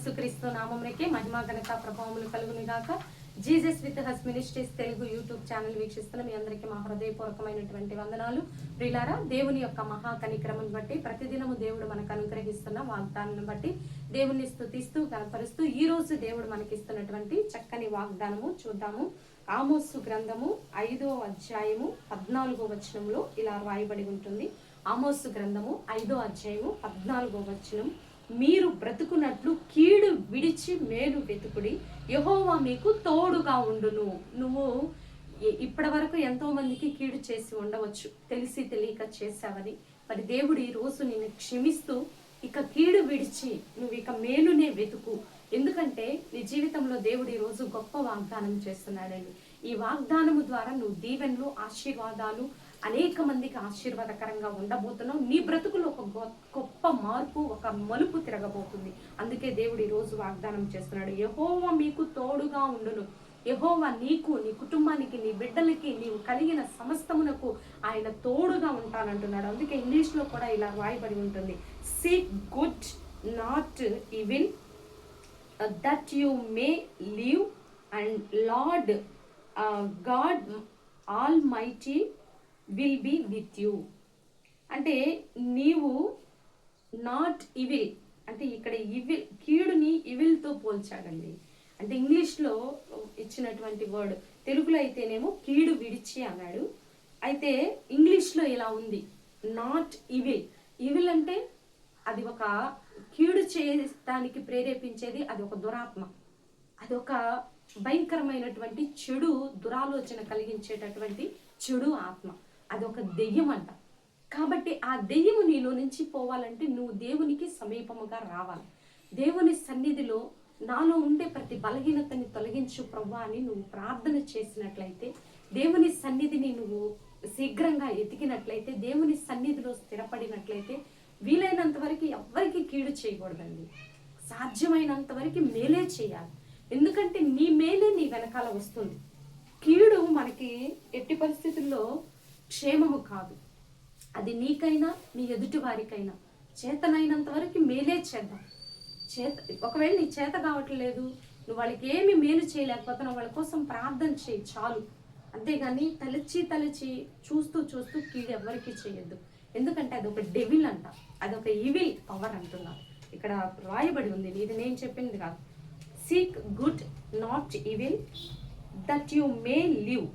యేసుక్రీస్తు నామమునకే మహిమ ఘనత ప్రభావములు కలుగును గాక. Jesus with has ministries Telugu YouTube channel వీక్షిస్తున్న మీ అందరికీ మా హృదయపూర్వకమైనటువంటి వందనాలు. ప్రియులారా, దేవుని యొక్క మహా కనిక్రమం బట్టి ప్రతిదినము దేవుడు మనకు అనుగ్రహిస్తున్న వాగ్దానం బట్టి దేవుని స్తుతిస్తూ కనపరుస్తూ ఈ రోజు దేవుడు మనకిస్తున్నటువంటి చక్కని వాగ్దానము చూద్దాము. ఆమోసు గ్రంథము 5వ అధ్యాయము 14వ వచనంలో ఇలా రాయబడి ఉంటుంది. ఆమోసు గ్రంథము 5వ అధ్యాయము 14వ వచనం, మీరు బ్రతుకున్నట్లు కీడు విడిచి మేలు వెతుకుడి, యెహోవా మీకు తోడుగా ఉండును. నువ్వు ఇప్పటి వరకు ఎంతో మందికి కీడు చేసి ఉండవచ్చు, తెలిసి తెలియక చేసావని. మరి దేవుడు ఈ రోజు నిన్ను క్షమిస్తూ ఇక కీడు విడిచి నువ్వు ఇక మేలునే వెతుకు. ఎందుకంటే నీ జీవితంలో దేవుడు ఈ రోజు గొప్ప వాగ్దానం చేస్తున్నాడండి. ఈ వాగ్దానము ద్వారా నువ్వు దీవెనలు, ఆశీర్వాదాలు, అనేక మందికి ఆశీర్వాదకరంగా ఉండబోతున్నావు. నీ బ్రతుకులో ఒక గొప్ప మార్పు, ఒక మలుపు తిరగబోతుంది. అందుకే దేవుడు ఈ రోజు వాగ్దానం చేస్తున్నాడు, యెహోవా మీకు తోడుగా ఉండును. యెహోవా నీకు, నీ కుటుంబానికి, నీ బిడ్డలకి, నీవు కలిగిన సమస్తమునకు ఆయన తోడుగా ఉంటానంటున్నాడు. అందుకే ఇంగ్లీష్ లో కూడా ఇలా రాయబడి ఉంటుంది, seek good not evil that you may live and Lord God almighty will be with you. అంటే నీవు నాట్ ఇవిల్, అంటే ఇక్కడ ఇవిల్, కీడుని ఇవిల్తో పోల్చాడండి. అంటే ఇంగ్లీష్లో ఇచ్చినటువంటి వర్డ్, తెలుగులో అయితేనేమో కీడు విడిచి అన్నాడు. అయితే ఇంగ్లీష్లో ఇలా ఉంది, నాట్ ఇవిల్. ఇవిల్ అంటే అది ఒక కీడు చేయడానికి ప్రేరేపించేది, అది ఒక దురాత్మ, అది ఒక భయంకరమైనటువంటి చెడు దురాలోచన కలిగించేటటువంటి చెడు ఆత్మ, అది ఒక దెయ్యం అంట. కాబట్టి ఆ దెయ్యము నీలో నుంచి పోవాలంటే నువ్వు దేవునికి సమీపముగా రావాలి. దేవుని సన్నిధిలో నాలో ఉండే ప్రతి బలహీనతని తొలగించు ప్రభువా అని నువ్వు ప్రార్థన చేసినట్లయితే, దేవుని సన్నిధిని నువ్వు శీఘ్రంగా ఎతికినట్లయితే, దేవుని సన్నిధిలో స్థిరపడినట్లయితే, వీలైనంత వరకు ఎవ్వరికి కీడు చేయకూడదండి. సాధ్యమైనంత వరకు మేలే చేయాలి. ఎందుకంటే నీ మేలే నీ వెనకాల వస్తుంది. కీడు మనకి ఎట్టి పరిస్థితుల్లో క్షేమము కాదు. అది నీకైనా నీ ఎదుటి వారికైనా చేతనైనంత వరకు మేలే చేద్దాం. ఒకవేళ నీ చేత కావట్లేదు, నువ్వు వాళ్ళకి ఏమి మేలు చేయలేకపోతున్నావు, వాళ్ళ కోసం ప్రార్థన చేయి చాలు. అంతేగాని తలచి చూస్తూ కీడు ఎవరికి చేయొద్దు. ఎందుకంటే అది ఒక డెవిల్ అంట, అది ఒక ఈవిల్ పవర్ అంటున్నారు. ఇక్కడ రాయబడి ఉంది, ఇది నేను చెప్పింది కాదు. Seek good not evil that you may live.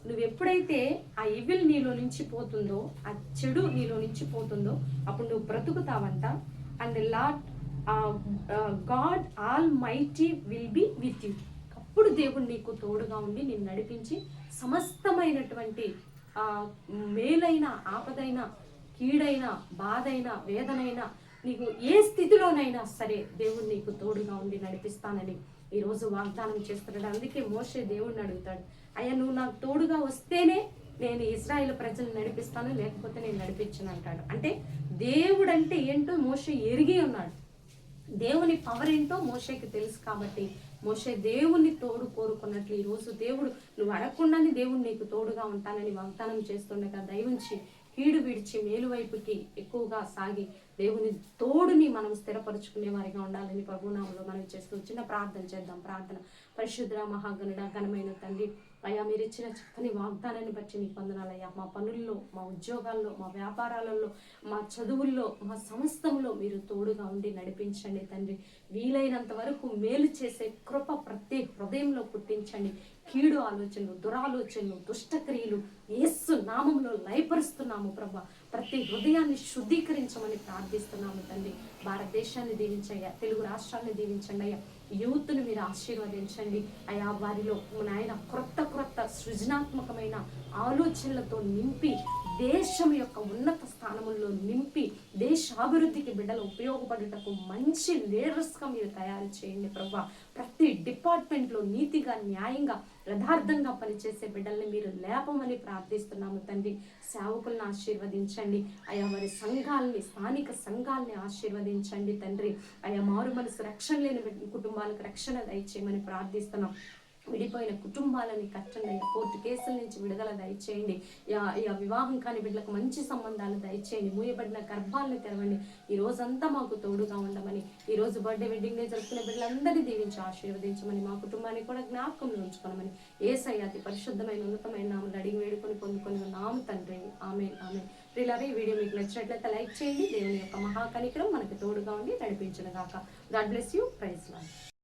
నువ్వు ఎప్పుడైతే ఆ ఈవిల్ నీలో నుంచి పోతుందో, ఆ చెడు నీలో నుంచి పోతుందో, అప్పుడు నువ్వు బ్రతుకుతావంట. And Lord God almighty will be with you. అప్పుడు దేవుడు నీకు తోడుగా ఉండి నిన్ను నడిపించి సమస్తమైనటువంటి మేలైన, ఆపదైన, కీడైన, బాధైన, వేదనైన, నీకు ఏ స్థితిలోనైనా సరే దేవుడు నీకు తోడుగా ఉండి నడిపిస్తానని ఈరోజు వాగ్దానం చేస్తున్నాడు. అందుకే మోషే దేవుడిని అడుగుతాడు, అయ్యా నువ్వు నాకు తోడుగా వస్తేనే నేను ఇశ్రాయేలు ప్రజలు నడిపిస్తాను, లేకపోతే నేను నడిపించను అంటాడు. అంటే దేవుడు అంటే ఏంటో మోషే ఎరిగి ఉన్నాడు. దేవుని పవర్ ఏంటో మోషేకి తెలుసు. కాబట్టి మోషే దేవుని తోడు కోరుకున్నట్లు ఈరోజు దేవుడు నువ్వు అడగకుండానే దేవుడు నీకు తోడుగా ఉంటానని వాగ్దానం చేస్తుండగా దయవుంచి కీడు విడిచి మేలు వైపుకి ఎక్కువగా సాగి దేవుని తోడుని మనం స్థిరపరుచుకునే వారిగా ఉండాలని ప్రభునామంలో మనం చేస్తూ చిన్న ప్రార్థన చేద్దాం. ప్రార్థన. పరిశుద్ధ మహాగణుడ ఘనమైన తండ్రి, అయ్యా మీరు ఇచ్చిన చక్కని వాగ్దానాన్ని బట్టి నీకు వందనాలయ్యా. మా పనుల్లో, మా ఉద్యోగాల్లో, మా వ్యాపారాలలో, మా చదువుల్లో, మా సమస్తంలో మీరు తోడుగా ఉండి నడిపించండి తండ్రి. వీలైనంత వరకు మేలు చేసే కృప ప్రతి హృదయంలో పుట్టించండి. కీడు ఆలోచనలు, దురాలోచనలు, దుష్టక్రియలు యేసు నామంలో లయపరుస్తున్నాము ప్రభా. ప్రతి హృదయాన్ని శుద్ధీకరించమని ప్రార్థిస్తున్నాము తండ్రి. భారతదేశాన్ని దీవించయ్యా, తెలుగు రాష్ట్రాన్ని దీవించండి అయ్యా. యూత్ను మీరు ఆశీర్వదించండి అయా. వారిలో నాయన క్రొత్త సృజనాత్మకమైన ఆలోచనలతో నింపి, దేశం యొక్క ఉన్నత స్థానముల్లో నింపి, దేశాభివృద్ధికి బిడ్డలు ఉపయోగపడుటకు మంచి లీడర్స్గా మీరు తయారు చేయండి ప్రభా. ప్రతి డిపార్ట్మెంట్లో నీతిగా, న్యాయంగా, యథార్థంగా పనిచేసే బిడ్డల్ని మీరు లేపమని ప్రార్థిస్తున్నాము తండ్రి. సేవకులను ఆశీర్వదించండి అయా. వారి సంఘాలని, స్థానిక సంఘాలని ఆశీర్వదించండి తండ్రి. అయా మారు మనసు రక్షణ లేని కుటుంబాలకు రక్షణ దయచేయమని ప్రార్థిస్తున్నాం. విడిపోయిన కుటుంబాలని కట్టండి అయ్యా. కోర్టు కేసుల నుంచి విడుదల దయచేయండి. వివాహం కాని బిడ్డలకు మంచి సంబంధాలు దయచేయండి. మూయబడిన గర్భాలను తెరవండి. ఈ రోజంతా మాకు తోడుగా ఉండమని, ఈ రోజు బర్త్డే వెడ్డింగ్ డే జరుపుకునే బిడ్డలందరినీ దీవించి ఆశీర్వదించమని, మా కుటుంబాన్ని కూడా జ్ఞాపకంలో ఉంచుకోమని యేసయ్య అతి పరిశుద్ధమైన ఉన్నతమైన నామములో అడిగి వేడుకొని పొందుకొని ఉన్నాము తండ్రి. ఆమేన్ ఆమేన్. ప్రియులారా, ఈ వీడియో మీకు నచ్చినట్లయితే లైక్ చేయండి. దేవుని యొక్క మహాకనికరం మనకు తోడుగా ఉండి నడిపించును గాక. God bless you. Praise lord.